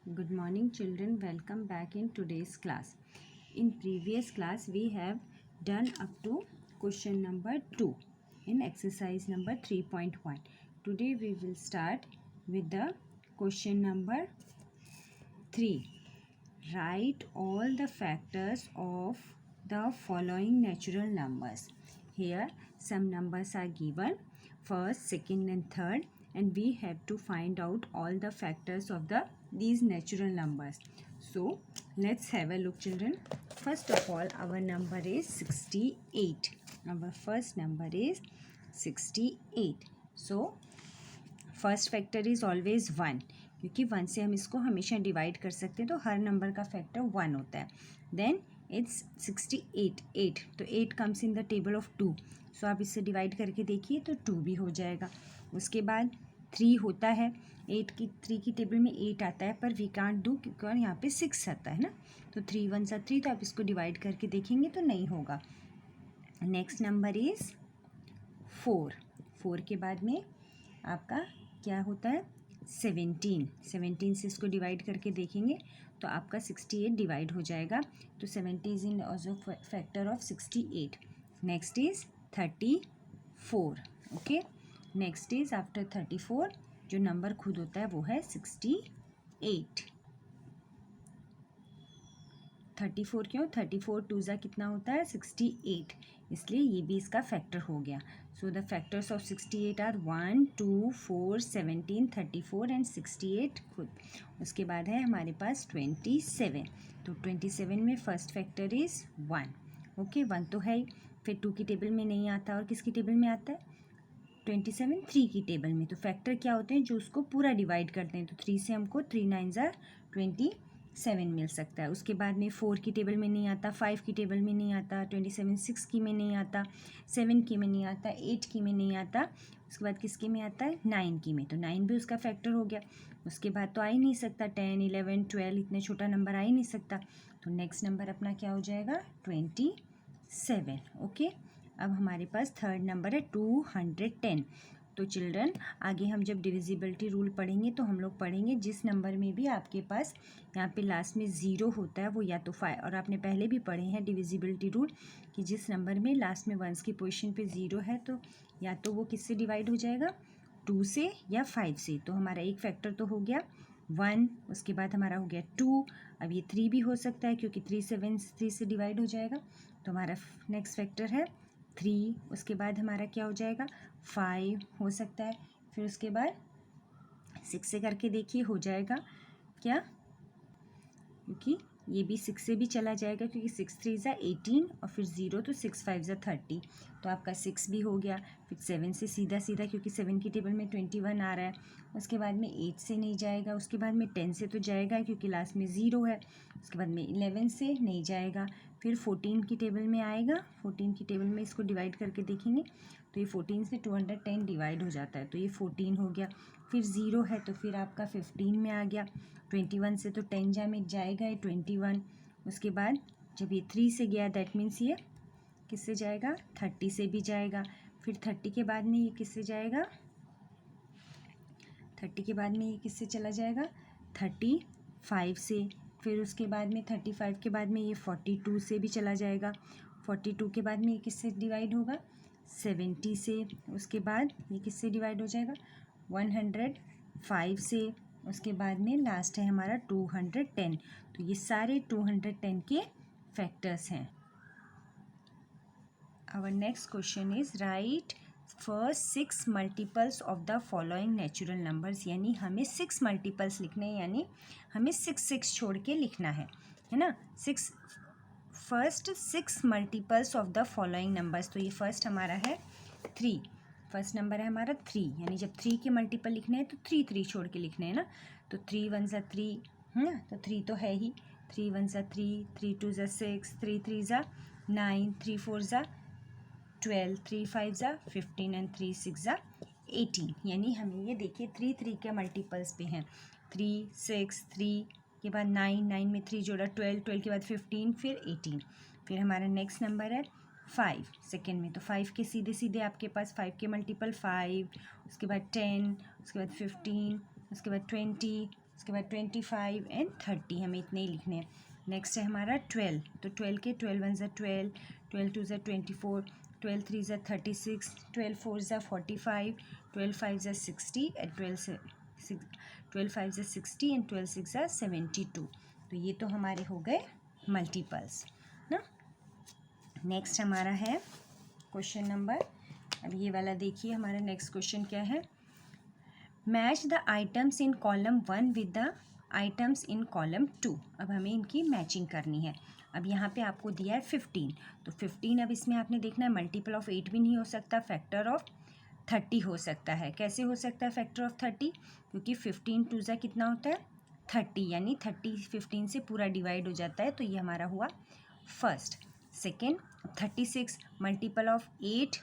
Good morning children, welcome back in today's class. In previous class we have done up to question number 2 in exercise number 3.1. Today we will start with the question number 3. Write all the factors of the following natural numbers. Here some numbers are given, first, second and third, and we have to find out all the factors of these natural numbers. So let's have a look children. First of all, our number is 68. Our first number is 68. So first factor is always 1, क्योंकि 1 से हम इसको हमेशा divide कर सकते हैं, तो हर number का फैक्टर 1 होता है. देन इट्स 68, 8, तो 8 comes in the table of 2, सो आप इससे डिवाइड करके देखिए तो 2 भी हो जाएगा. उसके बाद 3 होता है, 3 की टेबल में 8 आता है, पर वी कांट डू क्योंकि यहाँ पे 6 आता है ना, तो 3 1 सा 3, तो आप इसको डिवाइड करके देखेंगे तो नहीं होगा. Next number is 4. 4 के बाद में आपका क्या होता है 17. 17 से इसको डिवाइड करके देखेंगे तो आपका 68 डिवाइड हो जाएगा, तो 70 is in also factor of 68. Next is 34. Okay, next is after 34 जो नंबर खुद होता है वो है 68. 34 क्यों, 34 टू ज़ा कितना होता है 68, इसलिए ये भी इसका फैक्टर हो गया. So the factors of 68 are 1, 2, 4, 17, 34 and 68 खुद. उसके बाद है हमारे पास 27. तो 27 में फर्स्ट फैक्टर इज़ 1. ओके, 1 तो है ही, फिर 2 की टेबल में नहीं आता, और किसकी टेबल में आता है 27 3 की टेबल में. तो फैक्टर क्या होते हैं जो उसको पूरा डिवाइड करते हैं, तो 3 से हमको 3 9 27 मिल सकता है. उसके बाद में 4 की टेबल में नहीं आता, 5 की टेबल में नहीं आता, 27 6 की में नहीं आता, 7 की में नहीं आता, 8 की में नहीं आता. उसके बाद किसके में आता है 9 की में, तो 9 भी उसका फैक्टर हो गया. उसके बाद तो आ ही नहीं सकता, 10 11 12 इतने छोटा नंबर आ ही नहीं सकता. तो नेक्स्ट नंबर अपना क्या हो जाएगा 27. ओके, अब हमारे पास थर्ड नंबर है 210. तो चिल्ड्रन आगे हम जब डिविजिबिलिटी रूल पढ़ेंगे तो हम लोग पढ़ेंगे जिस नंबर में भी आपके पास यहाँ पे लास्ट में 0 होता है वो या तो 5, और आपने पहले भी पढ़े हैं डिविजिबिलिटी रूल कि जिस नंबर में लास्ट में 1 की पोजीशन पे 0 है तो या तो वो किससे डिवाइड हो जाएगा 2 से या 5 से. तो हमारा एक फैक्टर तो हो गया 1, उसके बाद हमारा हो गया 2, अब ये 3 भी हो सकता है क्योंकि 3 से डिवाइड हो जाएगा, तो हमारा नेक्स्ट फैक्टर है 3. उसके बाद हमारा क्या हो जाएगा 5 हो सकता है, फिर उसके बाद 6 से करके देखिए हो जाएगा क्या, क्योंकि ये भी 6 से भी चला जाएगा क्योंकि 6 3 ज़ा 18 और फिर 0, तो 6 5 ज़ा 30, तो आपका 6 भी हो गया. फिर 7 से सीधा सीधा क्योंकि 7 की टेबल में 21 आ रहा है. उसके बाद में 8 से नहीं जाएगा, उसके बाद में 10 से तो जाएगा क्योंकि लास्ट में 0 है. उसके बाद में 11 से नहीं जाएगा, फिर 14 की टेबल में आएगा. 14 की टेबल में इसको डिवाइड करके देखेंगे तो ये 14 से 210 डिवाइड हो जाता है, तो ये 14 हो गया. फिर 0 है तो फिर आपका 15 में आ गया. 21 से तो 10 जा में जाएगा ये 21. उसके बाद जब ये 3 से गया दैट मीन्स ये किससे जाएगा 30 से भी जाएगा. फिर 30 के बाद में ये किससे जाएगा 30 के बाद में ये किससे चला जाएगा 35 से. फिर उसके बाद में 35 के बाद में ये 42 से भी चला जाएगा. 42 के बाद में ये किससे डिवाइड होगा 70 से. उसके बाद ये किससे डिवाइड हो जाएगा 105 से. उसके बाद में लास्ट है हमारा 210. तो ये सारे 210 के फैक्टर्स हैं. Our next question is write first 6 multiples of the following natural numbers. यानी हमें 6 मल्टीपल्स लिखने हैं, यानी हमें 6 छोड़ के लिखना है ना. First 6 multiples of the following numbers. तो ये फर्स्ट हमारा है 3. फर्स्ट नंबर है हमारा 3, यानी जब 3 के मल्टीपल लिखने हैं तो 3 छोड़ के लिखने हैं ना. तो 3 1 ज़ा 3 है ना, तो 3 तो है ही. 3 1 ज़ा 3, 3 2 ज़ा 6, 3 3 ज़ा 9, 3 4 ज़ा 12, 3 5 ज़ा 15 एंड 3 6 ज़ा 18. यानी हमें ये देखिए 3 के मल्टीपल्स पे हैं. 3 6 3 के बाद 9, 9 में 3 जोड़ा 12, 12 के बाद 15, फिर 18. फिर हमारा नेक्स्ट नंबर है 5 सेकेंड में. तो 5 के सीधे सीधे आपके पास 5 के मल्टीपल 5, उसके बाद 10, उसके बाद 15, उसके बाद 20, उसके बाद 25 एंड 30, हमें इतने ही लिखने हैं। नेक्स्ट है हमारा 12, तो 12 के 12 1 ज़ा 12, 12 2 ज़ा 24, 12 3 ज़ा 36, 12 4 ज़ा 45, 12 5 ज़ा 60 एंड 12 5 ज़ा 60 एंड 12 6 ज़ा 72। तो ये तो हमारे हो गए मल्टीपल्स ना। नेक्स्ट हमारा है क्वेश्चन नंबर, अब ये वाला देखिए, हमारा नेक्स्ट क्वेश्चन क्या है, match the items in column 1 with the items in column 2। अब हमें इनकी मैचिंग करनी है। अब यहाँ पे आपको दिया है 15, तो 15 अब इसमें आपने देखना है मल्टीपल ऑफ 8 भी नहीं हो सकता, फैक्टर ऑफ 30 हो सकता है। कैसे हो सकता है फैक्टर ऑफ 30? क्योंकि 15 2 ज़ा कितना होता है 30, यानी 30 15 से पूरा डिवाइड हो जाता है, तो ये हमारा हुआ फर्स्ट। सेकेंड 36 मल्टीपल ऑफ 8,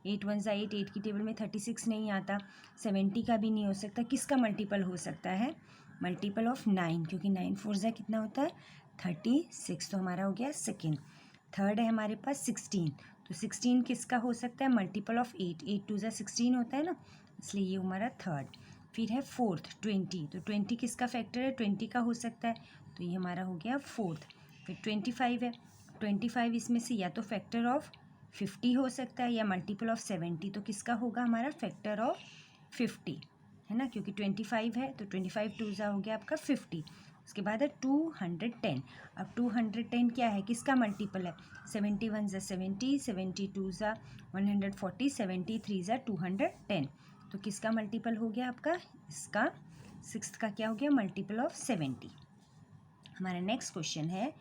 8 1 ज़ा 8, 8 की टेबल में 36 नहीं आता, 70 का भी नहीं हो सकता। किसका मल्टीपल हो सकता है? मल्टीपल ऑफ 9, क्योंकि 9 4 ज़ा कितना होता है 36, तो हमारा हो गया सेकेंड। थर्ड है हमारे पास 16, तो 16 किसका हो सकता है? मल्टीपल ऑफ 8, 8 2 ज़ा 16 होता है ना, इसलिए ये हमारा थर्ड। फिर है फोर्थ 20, तो 20 किसका फैक्टर है? 20 का हो सकता है, तो ये हमारा हो गया फोर्थ। फिर 25 है, 25 इसमें से या तो फैक्टर ऑफ 50 हो सकता है या मल्टीपल ऑफ 70, तो किसका होगा हमारा? फैक्टर ऑफ 50 है ना, क्योंकि 25 है, तो 25 2 ज़ा हो गया आपका 50। उसके बाद है 210, अब 210 क्या है, किसका मल्टीपल है? 71 ज़ा 70, 72 ज़ा 140, 73 ज़ा 210, तो किसका मल्टीपल हो गया आपका? इसका सिक्स्थ का क्या हो गया? Multiple of 70। हमारा नेक्स्ट क्वेश्चन है,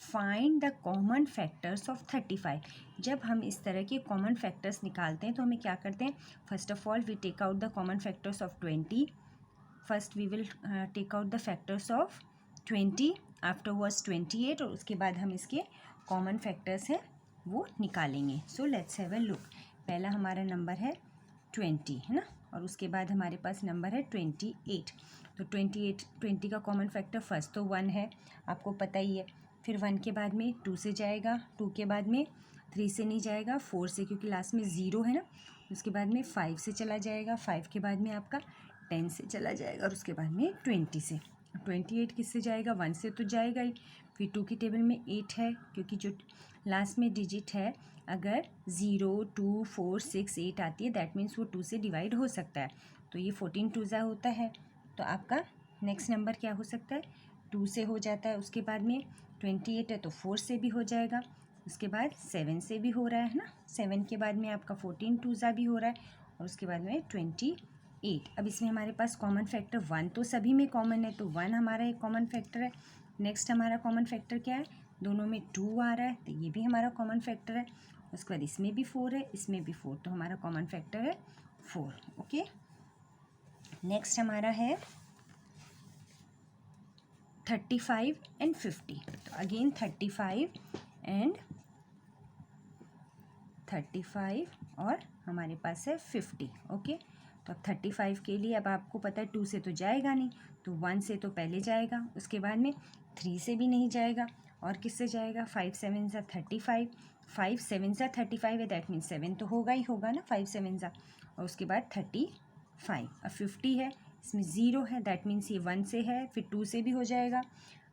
find the common factors of 35। जब हम इस तरह के कॉमन फैक्टर्स निकालते हैं तो हमें क्या करते हैं? First of all we take out the common factors of 20, first we will take out the factors of 20, afterwards 28, और उसके बाद हम इसके कॉमन फैक्टर्स हैं वो निकालेंगे। So let's have a look. पहला हमारा नंबर है 20 है ना, और उसके बाद हमारे पास नंबर है 28, तो 20 का कॉमन फैक्टर फर्स्ट तो 1 है, आपको पता ही है। फिर 1 के बाद में 2 से जाएगा, 2 के बाद में 3 से नहीं जाएगा, 4 से क्योंकि लास्ट में 0 है ना, उसके बाद में 5 से चला जाएगा, 5 के बाद में आपका 10 से चला जाएगा, और उसके बाद में 20 से। 28 किससे जाएगा? 1 से तो जाएगा ही। फिर 2 की टेबल में 8 है, क्योंकि जो लास्ट में डिजिट है अगर 0 2 4 6 8 आती है, दैट मीन्स वो 2 से डिवाइड हो सकता है, तो ये 14 2 ज़ा होता है। तो आपका नेक्स्ट नंबर क्या हो सकता है? 2 से हो जाता है। उसके बाद में 28 है तो 4 से भी हो जाएगा, उसके बाद 7 से भी हो रहा है ना, 7 के बाद में आपका 14 2 ज़ा भी हो रहा है, और उसके बाद में 28। अब इसमें हमारे पास कॉमन फैक्टर 1 तो सभी में कॉमन है, तो 1 हमारा एक कॉमन फैक्टर है। नेक्स्ट हमारा कॉमन फैक्टर क्या है? दोनों में 2 आ रहा है, तो ये भी हमारा कॉमन फैक्टर है। उसके बाद इसमें भी 4 है, इसमें भी 4, तो हमारा कॉमन फैक्टर है 4। ओके, नेक्स्ट हमारा है 35 एंड 50, तो अगेन 35 और हमारे पास है 50। ओके, तो अब 35 के लिए अब आपको पता है 2 से तो जाएगा नहीं, तो 1 से तो पहले जाएगा, उसके बाद में 3 से भी नहीं जाएगा, और किससे जाएगा? 5 7 ज़ा 35, 5 7 ज़ा 35 है, दैट मीन्स 7 तो होगा ही होगा ना, 5 7 ज़ा, और उसके बाद 35। अब 50 है, इसमें 0 है, दैट मीन्स ये 1 से है, फिर 2 से भी हो जाएगा,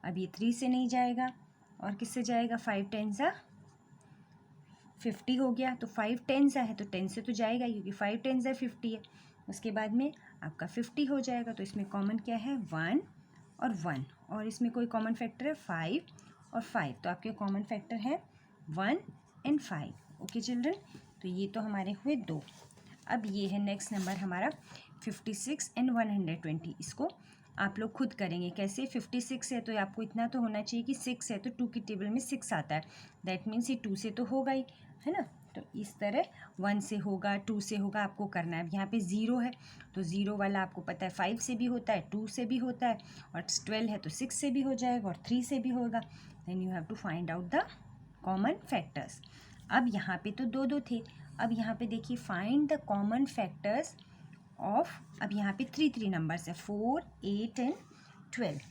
अब ये 3 से नहीं जाएगा, और किससे जाएगा? 5 10 ज़ा 50 हो गया, तो 5 10 ज़ा है तो 10 से तो जाएगा, क्योंकि 5 10 ज़ा 50 है। उसके बाद में आपका 50 हो जाएगा, तो इसमें कॉमन क्या है? 1 और 1, और इसमें कोई कॉमन फैक्टर है 5 और 5, तो आपके कॉमन फैक्टर है 1 एंड 5। ओके चिल्ड्रन, तो ये तो हमारे हुए 2। अब ये है नेक्स्ट नंबर हमारा 56 एंड 120। इसको आप लोग खुद करेंगे। कैसे? 56 है तो आपको इतना तो होना चाहिए कि 6 है तो 2 की टेबल में 6 आता है, दैट मीन्स ये 2 से तो होगा ही, है ना। तो इस तरह 1 से होगा, 2 से होगा, आपको करना है। यहाँ पे 0 है तो 0 वाला आपको पता है 5 से भी होता है, 2 से भी होता है, और 12 है तो 6 से भी हो जाएगा, और 3 से भी होगा। Then you have to find out the common factors. अब यहाँ पे तो 2 थे, अब यहाँ पे देखिए find the common factors of, अब यहाँ पे 3 नंबर्स है 4 8 and 12।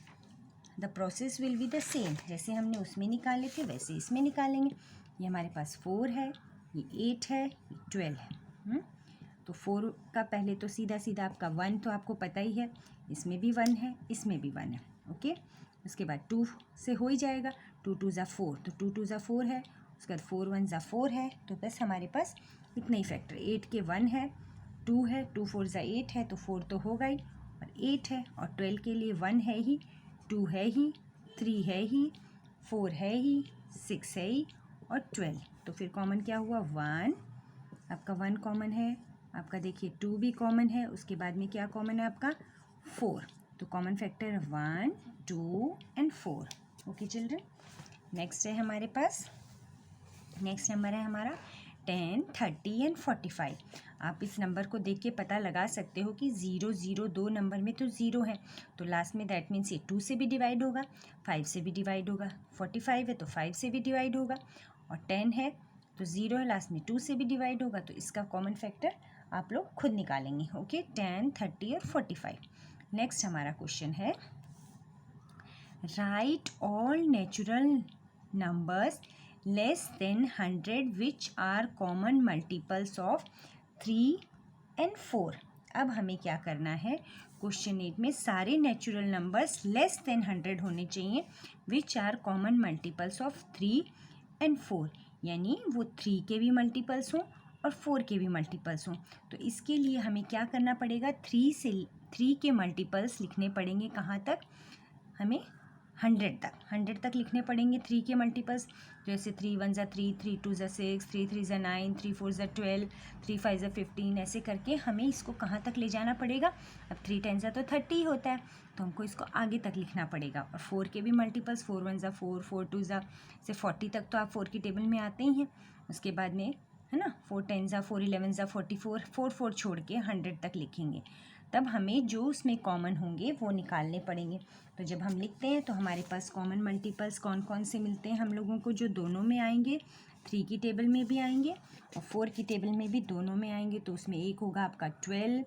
The process will be the same, जैसे हमने उसमें निकाले थे वैसे इसमें निकालेंगे। ये हमारे पास 4 है, ये 8 है, ये 12 है। तो 4 का पहले तो सीधा सीधा आपका 1 तो आपको पता ही है, इसमें भी 1 है, इसमें भी 1 है। ओके, उसके बाद 2 से हो ही जाएगा, 2 2 ज़ा 4, तो 2 2 ज़ा 4 है, उसके बाद 4 1 ज़ा 4 है, तो बस हमारे पास इतना ही फैक्टर। 8 के 1 है, 2 है, 2 4 ज़ा 8 है, तो 4 तो होगा ही, और 8 है, और 12 के लिए 1 है ही, 2 है ही, 3 है ही, 4 है ही, 6 है ही, और 12। तो फिर कॉमन क्या हुआ? 1, आपका 1 कॉमन है, आपका देखिए 2 भी कॉमन है, उसके बाद में क्या कॉमन है आपका? 4। तो कॉमन फैक्टर है 1 2 एंड 4। ओके चिल्ड्रन, नेक्स्ट है हमारे पास, नेक्स्ट नंबर है हमारा 10 30 एंड 45। आप इस नंबर को देख के पता लगा सकते हो कि 0 0 दो नंबर में तो 0 है, तो लास्ट में दैट मीन्स ये 2 से भी डिवाइड होगा, 5 से भी डिवाइड होगा, 45 है तो 5 से भी डिवाइड होगा, और 10 है तो 0 है, लास्ट में 2 से भी डिवाइड होगा, तो इसका कॉमन फैक्टर आप लोग खुद निकालेंगे। ओके, 10 30 और 45। नेक्स्ट हमारा क्वेश्चन है, right all natural numbers less than 100 which are common multiples of 3 and 4। अब हमें क्या करना है, क्वेश्चन 8 में सारे नेचुरल नंबर्स लेस देन 100 होने चाहिए which are common multiples of 3 and 4, यानी वो 3 के भी मल्टीपल्स हों और 4 के भी मल्टीपल्स हों। तो इसके लिए हमें क्या करना पड़ेगा, 3 के मल्टीपल्स लिखने पड़ेंगे कहाँ तक, हमें 100 तक लिखने पड़ेंगे 3 के मल्टीपल्स। जैसे 3 1 ज़ा 3, 3 2 ज़ा 6, 3 3 ज़ा 9, 3 4 ज़ा 12, 3 5 ज़ा 15, ऐसे करके हमें इसको कहाँ तक ले जाना पड़ेगा। अब 3 10 ज़ा तो 30 होता है, तो हमको इसको आगे तक लिखना पड़ेगा। और 4 के भी मल्टीपल्स, 4 1 ज़ा 4, 4 2 ज़ा से 40 तक तो आप 4 की टेबल में आते ही हैं। उसके बाद में है ना 4 10 ज़ा 4 11 ज़ा 44, 4 4 छोड़ के 100 तक लिखेंगे, तब हमें जो उसमें कॉमन होंगे वो निकालने पड़ेंगे। तो जब हम लिखते हैं तो हमारे पास कॉमन मल्टीपल्स कौन कौन से मिलते हैं हम लोगों को, जो दोनों में आएंगे, 3 की टेबल में भी आएंगे और 4 की टेबल में भी दोनों में आएंगे। तो उसमें एक होगा आपका 12,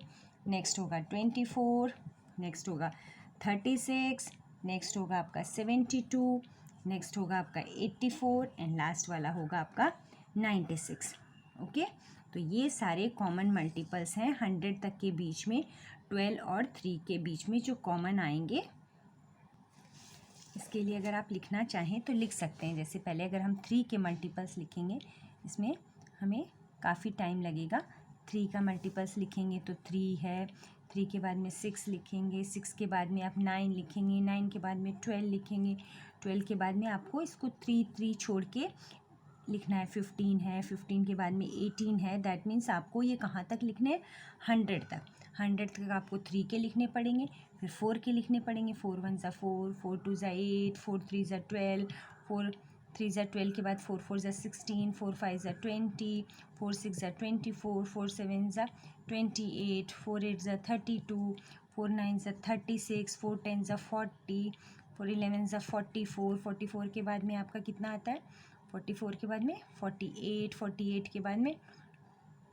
नेक्स्ट होगा 24, नेक्स्ट होगा 36, नेक्स्ट होगा आपका 72, नेक्स्ट होगा आपका 84 एंड लास्ट वाला होगा आपका 96। ओके, तो ये सारे कॉमन मल्टीपल्स हैं 100 तक के बीच में, 12 और 3 के बीच में जो कॉमन आएंगे। इसके लिए अगर आप लिखना चाहें तो लिख सकते हैं। जैसे पहले अगर हम 3 के मल्टीपल्स लिखेंगे, इसमें हमें काफ़ी टाइम लगेगा। 3 का मल्टीपल्स लिखेंगे तो 3 है, 3 के बाद में 6 लिखेंगे, 6 के बाद में आप 9 लिखेंगे, 9 के बाद में 12 लिखेंगे, 12 के बाद में आपको इसको 3 3 छोड़ के लिखना है, 15 है, 15 के बाद में 18 है। दैट मीन्स आपको ये कहाँ तक लिखने हैं, 100 तक। 100 तक आपको 3 के लिखने पड़ेंगे, फिर 4 के लिखने पड़ेंगे, 4 1 ज़ा 4, 4 2 ज़ा 8, 4 3 ज़ा 12, 4 3 ज़ा 12 के बाद 4 4 ज़ा 16, 4 5 ज़ा 20, 4 6 ज़ा 24, 4 7 ज़ा 28, 4 8 ज़ा 32, 4 9 ज़ा 36, 4 10 ज़ा 40, 4 11 ज़ा 44, 44 के बाद में आपका कितना आता है, 44 के बाद में 48, 48 के बाद में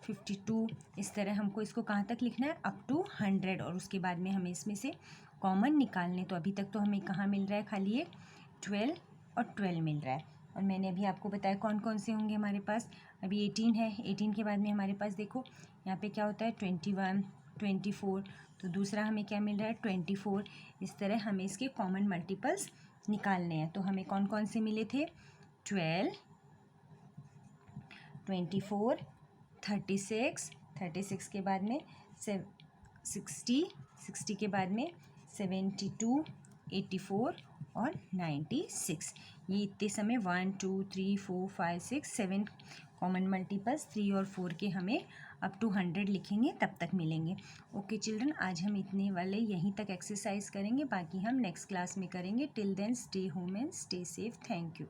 52। इस तरह हमको इसको कहाँ तक लिखना है, अप टू 100, और उसके बाद में हमें इसमें से कॉमन निकालने। तो अभी तक तो हमें कहाँ मिल रहा है, खाली एक 12 और 12 मिल रहा है। और मैंने अभी आपको बताया कौन कौन से होंगे हमारे पास। अभी 18 है, 18 के बाद में हमारे पास देखो यहाँ पे क्या होता है, 21 24, तो दूसरा हमें क्या मिल रहा है, 24। इस तरह हमें इसके कॉमन मल्टीपल्स निकालने हैं। तो हमें कौन कौन से मिले थे, 12 24 36, 36 के बाद में 60, 60 के बाद में 72, 84 और 96। ये इतने समय 1 2 3 4 5 6 7 कॉमन मल्टीपल्स 3 और 4 के हमें अप टू 100 लिखेंगे, तब तक मिलेंगे। ओके चिल्ड्रन, आज हम इतने वाले यहीं तक एक्सरसाइज करेंगे, बाकी हम नेक्स्ट क्लास में करेंगे। Till then stay home and stay safe. Thank you.